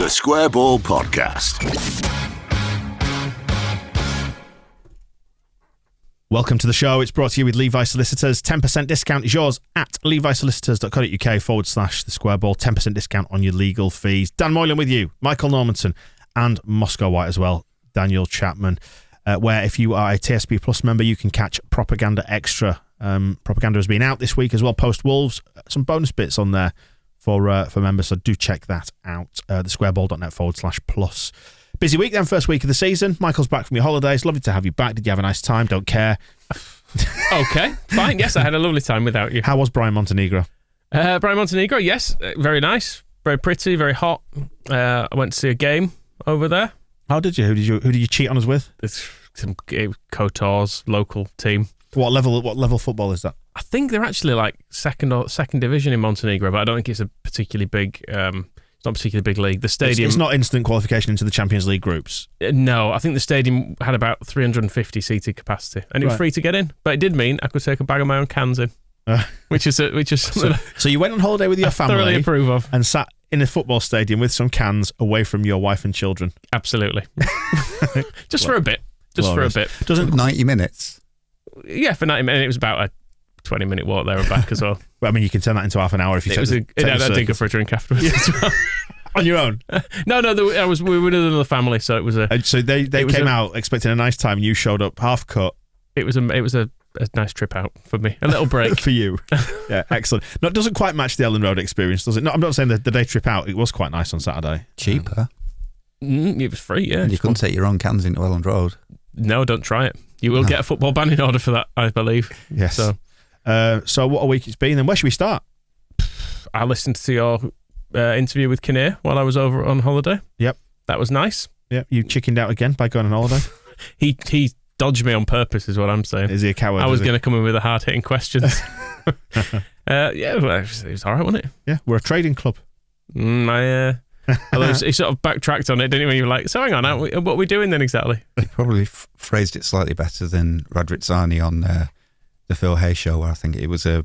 The Square Ball Podcast. Welcome to the show. It's brought to you with Levi Solicitors. 10% discount is yours at levisolicitors.co.uk/the Square Ball. 10% discount on your legal fees. Dan Moylan with you, Michael Normanton, and Moscow White as well, Daniel Chapman. Where if you are a TSB Plus member, you can catch Propaganda Extra. Propaganda has been out this week as well, post Wolves. Some bonus bits on there for members, so do check that out. thesquareball.net/plus. Busy week then, first week of the season. Michael's back from your holidays. Lovely to have you back. Did you have a nice time? Don't care. Okay, fine. Yes, I had a lovely time without you. How was Brian Montenegro? Brian Montenegro, yes, very nice, very pretty, very hot. I went to see a game over there. How did you? Who did you cheat on us with? It's some Kotar's local team. What level football is that? I think they're actually like second division in Montenegro, but I don't think it's a particularly big. It's not a particularly big league. The stadium. It's not instant qualification into the Champions League groups. No, I think the stadium had about 350 seated capacity, and it was free to get in. But it did mean I could take a bag of my own cans in, which is something. So you went on holiday with your family, thoroughly approve of, and sat in a football stadium with some cans away from your wife and children. Absolutely, just for a bit. For a bit. Doesn't 90 minutes? Yeah, for 90 minutes. It was about a 20-minute walk there and back as well. Well, I mean, you can turn that into half an hour if you take the I did go for a drink afterwards. On your own? No, we were with another family, so it was a. So they came out expecting a nice time, and you showed up half cut. It was a nice trip out for me, a little break for you. Yeah, excellent. No, it doesn't quite match the Ellen Road experience, does it? No, I'm not saying the day trip out. It was quite nice on Saturday. Cheaper. It was free, yeah. And you couldn't take your own cans into Ellen Road. No, don't try it. You will get a football banning order for that, I believe. Yes. So what a week it's been. Then where should we start? I listened to your interview with Kinnear while I was over on holiday. Yep. That was nice. Yep. You chickened out again by going on holiday? He dodged me on purpose, is what I'm saying. Is he a coward? I was going to come in with the hard-hitting questions. Yeah, well, it was all right, wasn't it? Yeah, we're a trading club. He sort of backtracked on it, didn't he? When you were like, so hang on, what are we doing then exactly? He probably phrased it slightly better than Radrizzani on the Phil Hay show, where I think it was a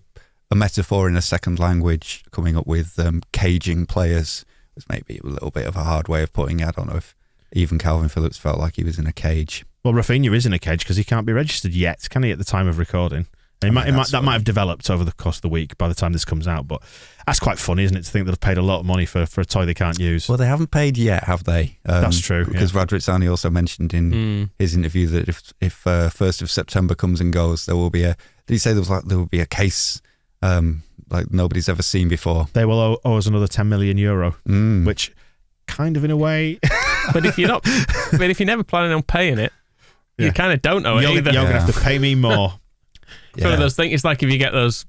metaphor in a second language coming up with caging players. It was maybe a little bit of a hard way of putting it. I don't know if even Calvin Phillips felt like he was in a cage. Well, Rafinha is in a cage because he can't be registered yet, can he, at the time of recording? That might have developed over the course of the week by the time this comes out, but that's quite funny, isn't it, to think that they've paid a lot of money for a toy they can't use. Well, they haven't paid yet, have they? That's true. Because Radrizzani also mentioned in his interview that if 1st of September comes and goes, there will be did he say there will be a case like nobody's ever seen before? They will owe us another €10 million, which kind of in a way. But if you're never planning on paying it, you kind of don't owe it either. You're going to have to pay me more. It's one of those things. It's like if you get those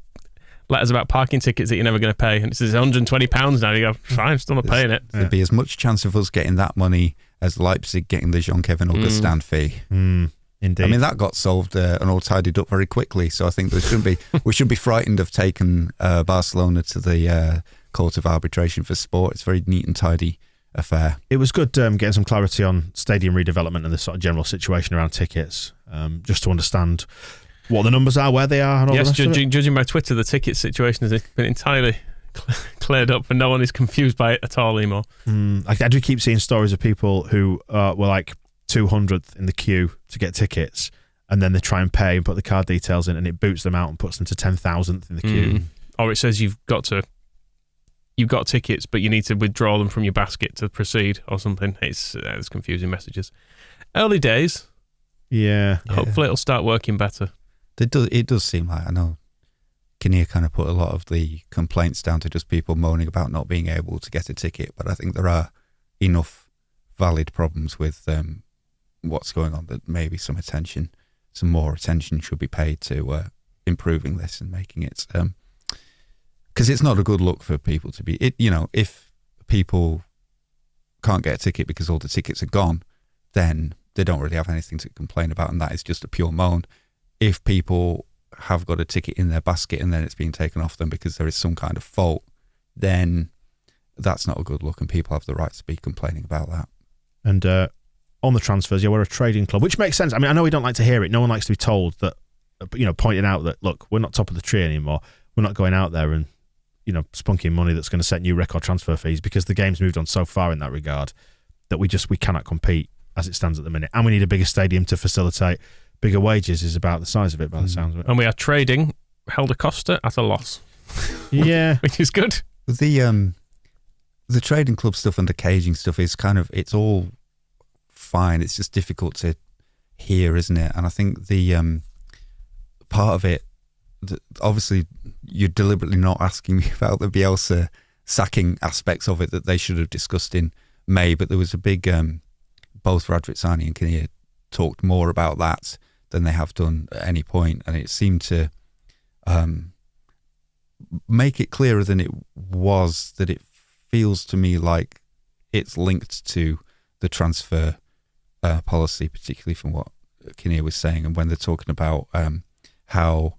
letters about parking tickets that you're never going to pay, and it says £120 now. You go, fine, I'm still not paying it. There'd be as much chance of us getting that money as Leipzig getting the Jean-Kevin Augustin fee. Indeed. I mean, that got solved and all tidied up very quickly. So I think we should be frightened of taking Barcelona to the Court of Arbitration for Sport. It's a very neat and tidy affair. It was good getting some clarity on stadium redevelopment and the sort of general situation around tickets, just to understand what the numbers are, where they are, and all the rest of it. Judging by Twitter, the ticket situation has been entirely cleared up, and no one is confused by it at all anymore. I do keep seeing stories of people who were like 200th in the queue to get tickets, and then they try and pay and put the card details in, and it boots them out and puts them to 10,000th in the queue. Or it says you've got tickets, but you need to withdraw them from your basket to proceed, or something. It's confusing messages. Early days. Yeah. Hopefully it'll start working better. It does seem like, I know Kinnear kind of put a lot of the complaints down to just people moaning about not being able to get a ticket, but I think there are enough valid problems with what's going on that maybe some more attention should be paid to improving this and making it, because it's not a good look for people to be, if people can't get a ticket because all the tickets are gone, then they don't really have anything to complain about, and that is just a pure moan. If people have got a ticket in their basket and then it's being taken off them because there is some kind of fault, then that's not a good look, and people have the right to be complaining about that. And on the transfers, we're a trading club, which makes sense. I mean, I know we don't like to hear it. No one likes to be told that, pointed out that, look, we're not top of the tree anymore. We're not going out there and spunking money that's going to set new record transfer fees, because the game's moved on so far in that regard that we cannot compete as it stands at the minute. And we need a bigger stadium to facilitate bigger wages is about the size of it by the sounds of it. And we are trading Helder Costa at a loss. Yeah. Which is good. The trading club stuff and the caging stuff is it's all fine. It's just difficult to hear, isn't it? And I think the part of it, obviously you're deliberately not asking me about the Bielsa sacking aspects of it that they should have discussed in May, but there was a big, both Radrizzani and Kinnear talked more about that than they have done at any point, and it seemed to make it clearer than it was that it feels to me like it's linked to the transfer policy, particularly from what Kinnear was saying, and when they're talking about how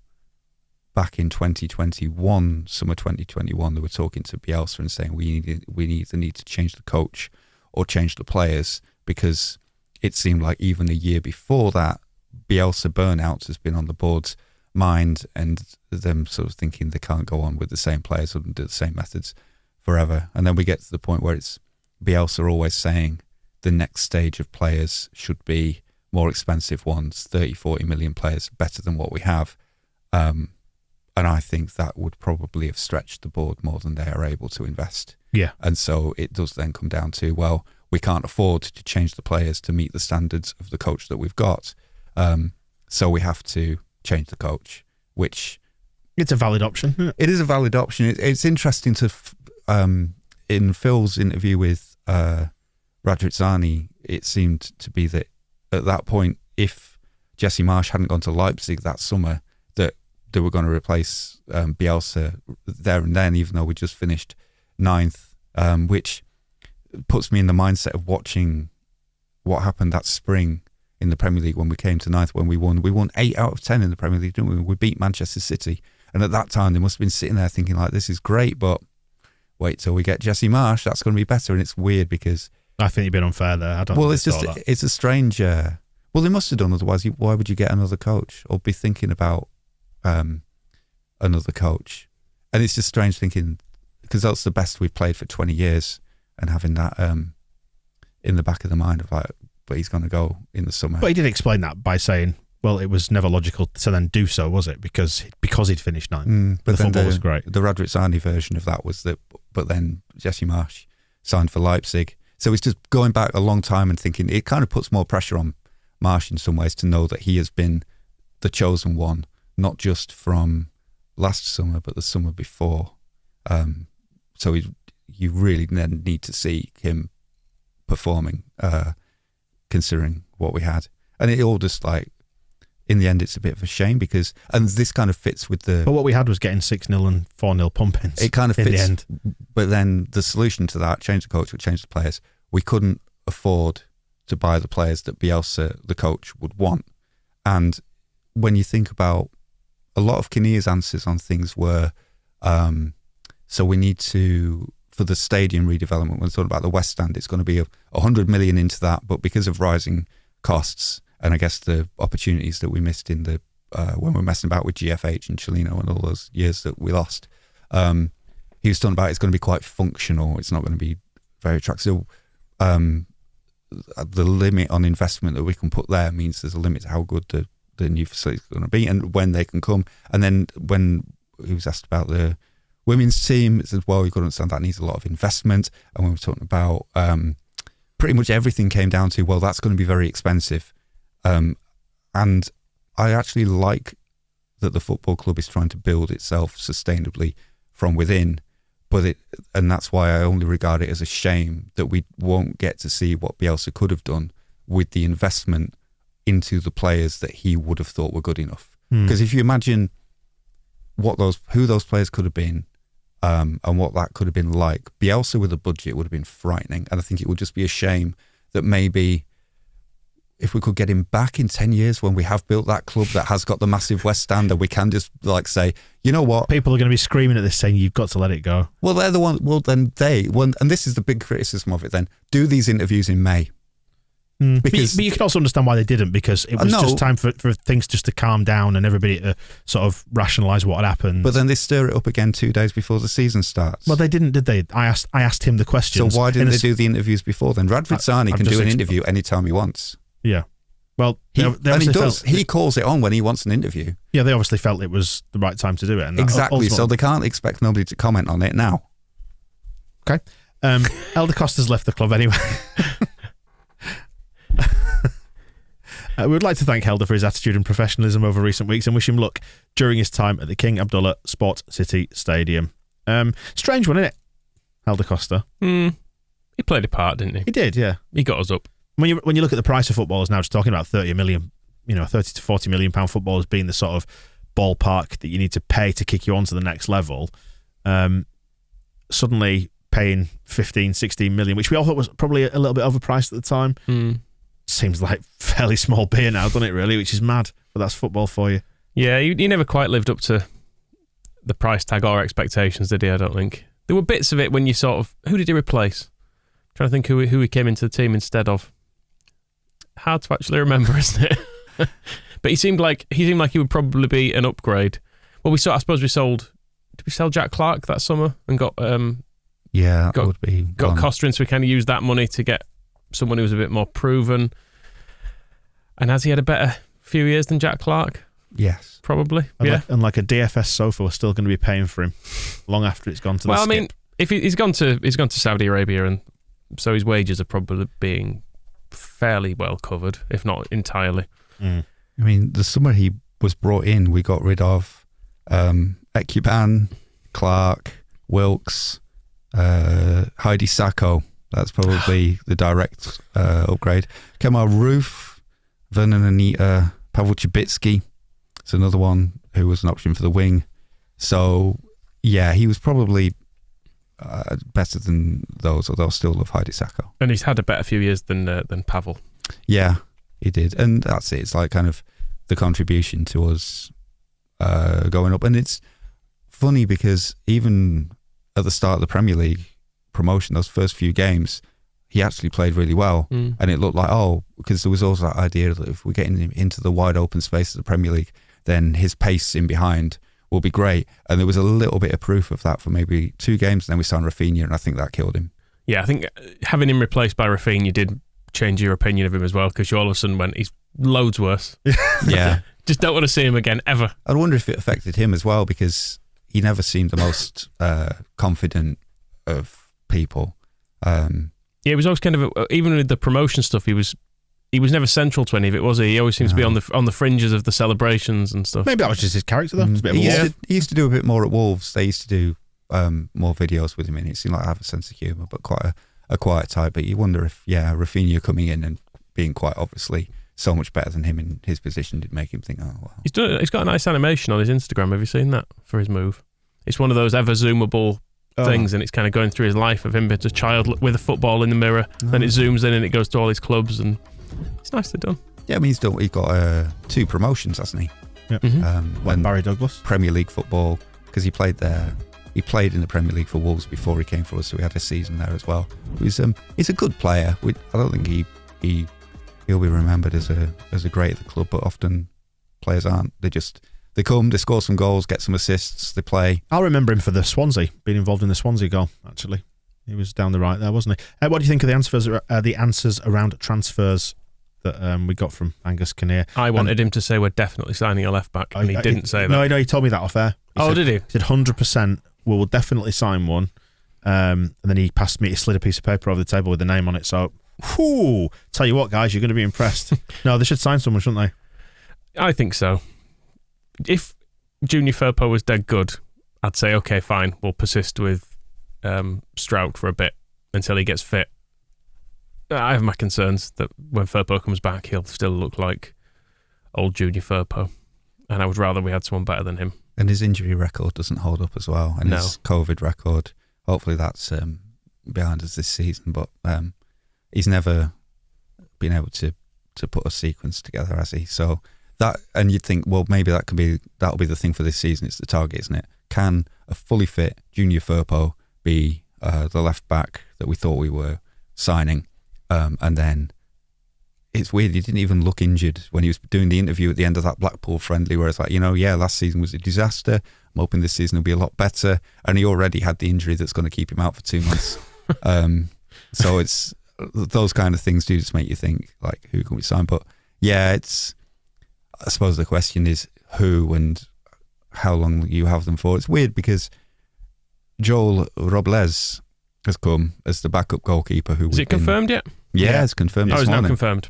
back in 2021, summer 2021, they were talking to Bielsa and saying we either need to change the coach or change the players, because it seemed like even a year before that, Bielsa burnout has been on the board's mind, and them sort of thinking they can't go on with the same players or do the same methods forever. And then we get to the point where it's Bielsa always saying the next stage of players should be more expensive ones, 30, 40 million players, better than what we have. And I think that would probably have stretched the board more than they are able to invest. Yeah. And so it does then come down to, well, we can't afford to change the players to meet the standards of the coach that we've got. So we have to change the coach, which... It's a valid option, isn't it? It is a valid option. It's interesting to... in Phil's interview with Radrizzani, it seemed to be that at that point, if Jesse Marsch hadn't gone to Leipzig that summer, that they were going to replace Bielsa there and then, even though we just finished 9th, which puts me in the mindset of watching what happened that spring in the Premier League when we came to 9th, when we won. We won 8 out of 10 in the Premier League, didn't we? We beat Manchester City. And at that time, they must have been sitting there thinking, like, this is great, but wait till we get Jesse Marsch, that's going to be better. And it's weird because... I think you've been unfair there. I don't well, think it's just, it's a strange... well, they must have done, otherwise why would you get another coach or be thinking about another coach? And it's just strange thinking, because that's the best we've played for 20 years, and having that in the back of the mind of like, but he's going to go in the summer. But he did explain that by saying, well, it was never logical to then do so, was it? Because he'd finished 9th. But the football was great. The Radrizzani version of that was that, but then Jesse Marsch signed for Leipzig. So it's just going back a long time and thinking, it kind of puts more pressure on Marsch in some ways to know that he has been the chosen one, not just from last summer, but the summer before. So you really then need to see him performing, considering what we had. And it all just like, in the end, it's a bit of a shame because, and this kind of fits with the... But what we had was getting 6-0 and 4-0 pumpings. It kind of fits. In the end. But then the solution to that, change the coach or change the players, we couldn't afford to buy the players that Bielsa, the coach, would want. And when you think about a lot of Kinnear's answers on things were, so we need to, for the stadium redevelopment, when we're talking about the West Stand, it's going to be 100 million into that, but because of rising costs, and I guess the opportunities that we missed in the when we were messing about with GFH and Chelino and all those years that we lost, he was talking about it's going to be quite functional. It's not going to be very attractive. So, the limit on investment that we can put there means there's a limit to how good the new facility is going to be and when they can come. And then when he was asked about the women's team, it says, well, you've got to understand that needs a lot of investment. And when we're talking about pretty much everything came down to, well, that's going to be very expensive. And I actually like that the football club is trying to build itself sustainably from within, and that's why I only regard it as a shame that we won't get to see what Bielsa could have done with the investment into the players that he would have thought were good enough. Because if you imagine who those players could have been, and what that could have been like, Bielsa with a budget would have been frightening. And I think it would just be a shame that maybe if we could get him back in 10 years when we have built that club that has got the massive West Stand, and we can just like say, you know what? People are going to be screaming at this saying, you've got to let it go. Well, they're the one. Well, then and this is the big criticism of it then, do these interviews in May. Because but you can also understand why they didn't, because it was just time for things just to calm down and everybody to sort of rationalise what had happened. But then they stir it up again 2 days before the season starts. Well, they didn't, did they? I asked him the questions. So why didn't they do the interviews before then? Radvid Sarni can do an interview anytime he wants. Yeah. Well, he calls it on when he wants an interview. Yeah, they obviously felt it was the right time to do it. And exactly. So they can't expect nobody to comment on it now. Okay. Elder Costa's left the club anyway. We would like to thank Helder for his attitude and professionalism over recent weeks and wish him luck during his time at the King Abdullah Sport City Stadium. Strange one, isn't it? Helder Costa. He played a part, didn't he? He did, yeah. He got us up. When you look at the price of footballers now, just talking about 30 to 40 million pound footballers being the sort of ballpark that you need to pay to kick you on to the next level, suddenly paying 15, 16 million, which we all thought was probably a little bit overpriced at the time, seems like fairly small beer now, doesn't it, really? Which is mad, but that's football for you. Yeah, he never quite lived up to the price tag or expectations, did he? I don't think. There were bits of it when you sort of... Who did he replace? I'm trying to think who he came into the team instead of. Hard to actually remember, isn't it? But he seemed like he would probably be an upgrade. Well, I suppose we sold... Did we sell Jack Clark that summer and got... that would be... Got Costa in, so we kind of used that money to get someone who was a bit more proven. And has he had a better few years than Jack Clark? Yes. Probably, and like a DFS sofa, we're still going to be paying for him long after it's gone to the skip. I mean, if he's gone to Saudi Arabia, and so his wages are probably being fairly well covered, if not entirely. I mean, the summer he was brought in, we got rid of Ekuban, Clark, Wilkes, Heidi Sacco. That's probably the direct upgrade. Kemal Roof, Vernon Anita, Pavel Chibitsky. It's another one who was an option for the wing. So, yeah, he was probably better than those, although I still love Heidi Sacco. And he's had a better few years than Pavel. Yeah, he did. And that's it. It's like kind of the contribution to us going up. And it's funny because even at the start of the Premier League promotion, those first few games, he actually played really well. And it looked like, because there was also that idea that if we're getting him into the wide open space of the Premier League, then his pace in behind will be great. And there was a little bit of proof of that for maybe 2 games, and then we signed Rafinha, and I think that killed him. Yeah, I think having him replaced by Rafinha did change your opinion of him as well, because you all of a sudden went, he's loads worse. Yeah. Just don't want to see him again, ever. I wonder if it affected him as well, because he never seemed the most confident of people. Yeah, it was always kind of even with the promotion stuff, he was never central to any of it, was he? He always seems to be on the fringes of the celebrations and stuff. Maybe that was just his character, though. He used to do a bit more at Wolves. They used to do more videos with him, and it seemed like I have a sense of humour, but quite a quiet type. But you wonder if, Rafinha coming in and being quite obviously so much better than him in his position did make him think, oh, wow. He's got a nice animation on his Instagram. Have you seen that for his move? It's one of those ever zoomable things, and it's kind of going through his life of him as a child with a football in the mirror. Then it zooms in and it goes to all his clubs, and it's nicely done. Yeah, I mean, he's got 2 promotions, hasn't he? Yeah. Like Barry Douglas. Premier League football, because he played there. He played in the Premier League for Wolves before he came for us, so he had a season there as well. He's a good player. I don't think he'll be remembered as a great at the club, but often players aren't. They come, they score some goals, get some assists, they play. I'll remember him for the Swansea, being involved in the Swansea goal, actually. He was down the right there, wasn't he? What do you think of the answers around transfers that we got from Angus Kinnear? I wanted him to say we're definitely signing a left-back, and he didn't say that. No, he told me that off air. Did he? He said 100%, we will definitely sign one. And then he slid a piece of paper over the table with the name on it. So, tell you what, guys, you're going to be impressed. No, they should sign someone, shouldn't they? I think so. If Junior Firpo was dead good, I'd say, okay, fine, we'll persist with Strout for a bit until he gets fit. I have my concerns that when Firpo comes back, he'll still look like old Junior Firpo, and I would rather we had someone better than him. And his injury record doesn't hold up as well, and his COVID record, hopefully that's behind us this season, but he's never been able to put a sequence together, has he? So that, and you'd think, well, maybe that'll be the thing for this season. It's the target, isn't it? Can a fully fit Junior Firpo be the left back that we thought we were signing, and then it's weird. He didn't even look injured when he was doing the interview at the end of that Blackpool friendly, where it's like, last season was a disaster. I'm hoping this season will be a lot better. And he already had the injury that's going to keep him out for 2 months. So it's those kind of things do just make you think, like, who can we sign? But yeah, I suppose the question is who and how long you have them for. It's weird because Joel Robles has come as the backup goalkeeper. Is it confirmed yet? Yeah, it's confirmed this morning. Now confirmed.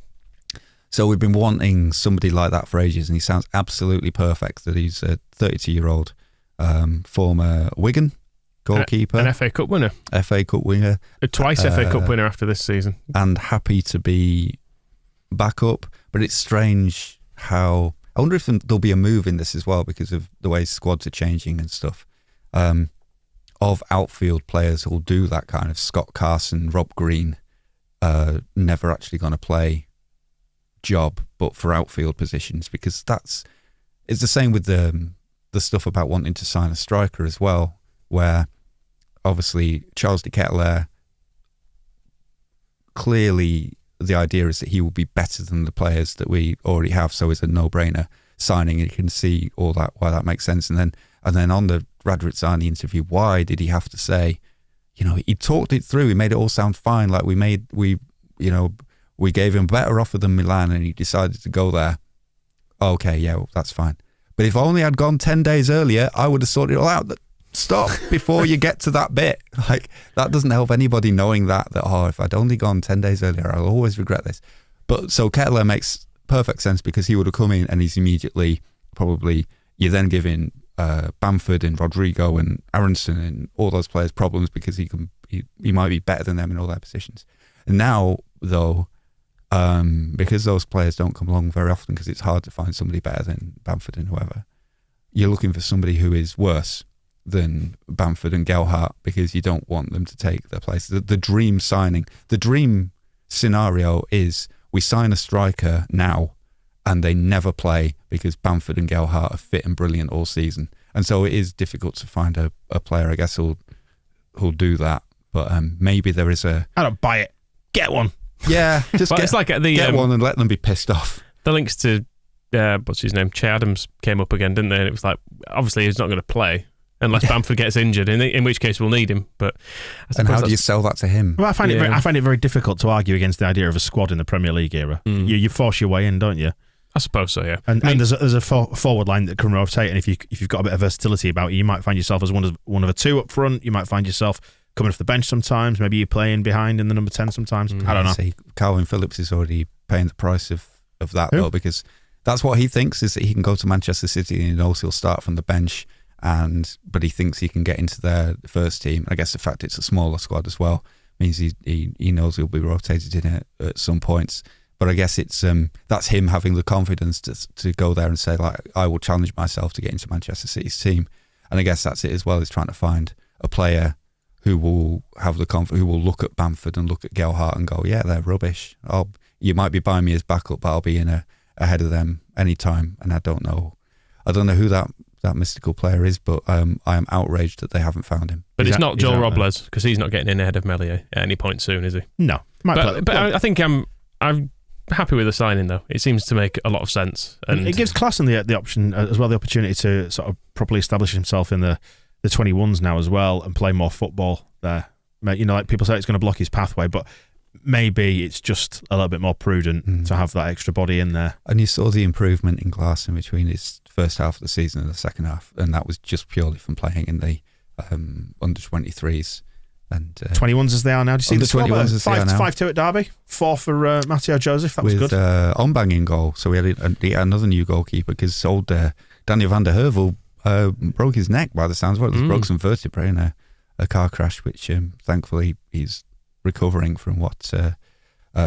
So we've been wanting somebody like that for ages, and he sounds absolutely perfect. That he's a 32-year-old former Wigan goalkeeper. An FA Cup winner. FA Cup winner. Twice FA Cup winner after this season. And happy to be back up. But it's strange how... I wonder if there'll be a move in this as well because of the way squads are changing and stuff. Of outfield players who will do that kind of Scott Carson, Rob Green, never actually going to play job, but for outfield positions, because it's the same with the stuff about wanting to sign a striker as well, where obviously Charles de Ketelaere, clearly the idea is that he will be better than the players that we already have, so it's a no-brainer signing, and you can see all that, why that makes sense. And then on the Radrizzani interview, why did he have to say, he talked it through, he made it all sound fine, like we gave him a better offer than Milan and he decided to go there. Okay, yeah, well, that's fine. But if only I'd gone 10 days earlier, I would have sorted it all out. Stop before you get to that bit. Like, that doesn't help anybody knowing that if I'd only gone 10 days earlier, I'll always regret this. But so Ketelaere makes perfect sense because he would have come in and he's immediately probably, you're then giving Bamford and Rodrigo and Aronson and all those players problems because he might be better than them in all their positions. And now, though, because those players don't come along very often because it's hard to find somebody better than Bamford and whoever, you're looking for somebody who is worse than Bamford and Gelhardt because you don't want them to take their place. The dream signing, the dream scenario is we sign a striker now and they never play because Bamford and Gelhardt are fit and brilliant all season. And so it is difficult to find a player, I guess, who'll do that. But maybe there is I don't buy it. Get one. Yeah, just get one and let them be pissed off. The links to, what's his name, Che Adams came up again, didn't they? And it was like, obviously he's not going to play unless Bamford gets injured, in which case we'll need him. But and how do you sell that to him? Well, I find it very difficult to argue against the idea of a squad in the Premier League era. You force your way in, don't you? I suppose so, yeah. And there's a forward line that can rotate, and if you've got a bit of versatility about you might find yourself as one of a two up front. You might find yourself coming off the bench sometimes. Maybe you're playing behind in the number 10 sometimes. I don't know. See, Calvin Phillips is already paying the price of that, though, because that's what he thinks, is that he can go to Manchester City and he knows he'll start from the bench, but he thinks he can get into their first team. I guess the fact it's a smaller squad as well means he knows he'll be rotated in it at some points. But I guess it's that's him having the confidence to go there and say, like, I will challenge myself to get into Manchester City's team. And I guess that's it as well, is trying to find a player who will have the confidence, who will look at Bamford and look at Gelhardt and go, yeah, they're rubbish. You might be buying me as backup, but I'll be in ahead of them anytime. And I don't know who that mystical player is, but I am outraged that they haven't found him. But it's not Joel Robles, because he's not getting in ahead of Meslier at any point soon, is he? No. But I think I'm happy with the signing, though. It seems to make a lot of sense. And it gives Klassen the option as well, the opportunity to sort of properly establish himself in the 21s now as well and play more football there. Like people say, it's going to block his pathway, but maybe it's just a little bit more prudent to have that extra body in there. And you saw the improvement in Klassen between his first half of the season and the second half, and that was just purely from playing in the under 23s. And 21s as they are now. Do you see the score? 21s as they are now. 5-2 at Derby. 4 for Matteo Joseph. That was good. With Ombang in goal. So we had another new goalkeeper because old Daniel van der Heuvel broke his neck by the sounds of it. He broke some vertebrae in a car crash, which thankfully he's recovering from what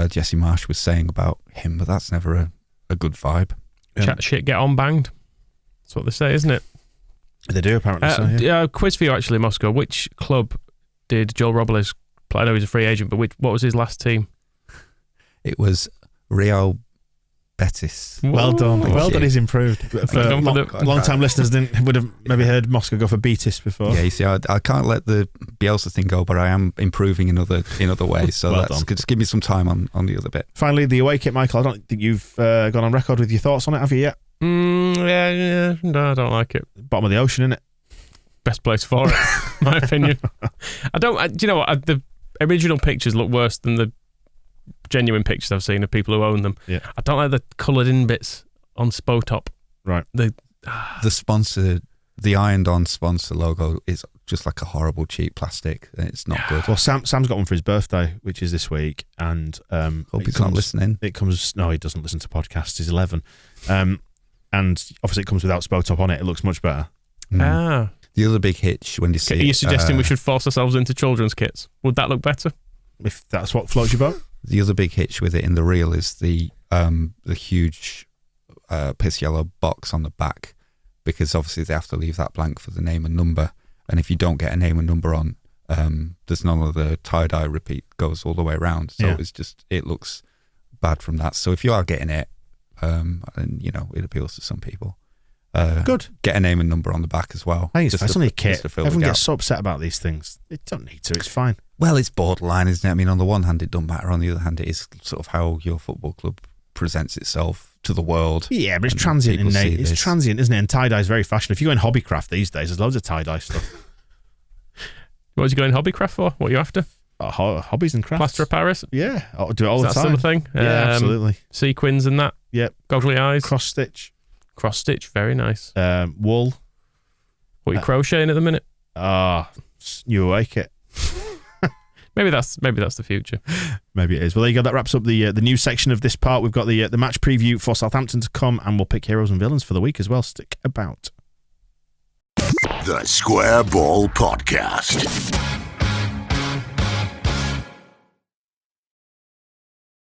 Jesse Marsh was saying about him. But that's never a good vibe. Chat shit, get on banged. That's what they say, isn't it? They do, apparently. Yeah. Quiz for you, actually, Moscow. Which club did Joel Robles play? I know he's a free agent, but what was his last team? It was Real Betis. Well done. Thank Well you. done. He's improved. For long-time listeners would have maybe heard Moscow go for Betis before. Yeah, you see, I can't let the Bielsa thing go, but I am improving in other ways. So Well that's done. just give me some time on the other bit. Finally, the away kit, Michael. I don't think you've gone on record with your thoughts on it, have you yet? Yeah. No, I don't like it. Bottom of the ocean, innit? Best place for it, my opinion. Do you know what? The original pictures look worse than the genuine pictures I've seen of people who own them. Yeah. I don't like the coloured in bits on Spo Top. Right. The sponsor, the ironed-on sponsor logo is just like a horrible cheap plastic. It's not good. Well, Sam's got one for his birthday, which is this week, and Hope he's not listening. It comes. No, he doesn't listen to podcasts. He's 11, and obviously it comes without Spo Top on it. It looks much better. The other big hitch when you see. Are you suggesting we should force ourselves into children's kits? Would that look better? If that's what floats your boat. The other big hitch with it in the reel is the huge piss yellow box on the back, because obviously they have to leave that blank for the name and number, and if you don't get a name and number on, there's none of the tie-dye repeat goes all the way around, so it looks bad from that. So if you are getting it, and it appeals to some people, good, get a name and number on the back as well. I think it's only a kit. To fill Everyone the gets gap. so upset about these things. They don't need to. It's fine. Well, it's borderline, isn't it? I mean, on the one hand, it doesn't matter. On the other hand, it is sort of how your football club presents itself to the world. Yeah, but it's And transient, people see It's this. transient, isn't it? And tie-dye is very fashion. If you go in hobbycraft these days, there's loads of tie-dye stuff. What was you going hobbycraft for? What are you after? Hobbies and crafts. Plaster of Paris? Yeah, I'll do it all Is the that time. still a thing? Yeah, absolutely. Sequins and that? Yep. Goggly eyes? Cross stitch. Cross stitch, very nice. Wool. What are you crocheting at the minute? New away kit. Maybe that's the future. Maybe it is. Well, there you go. That wraps up the news section of this part. We've got the match preview for Southampton to come, and we'll pick heroes and villains for the week as well. Stick about. The Square Ball Podcast.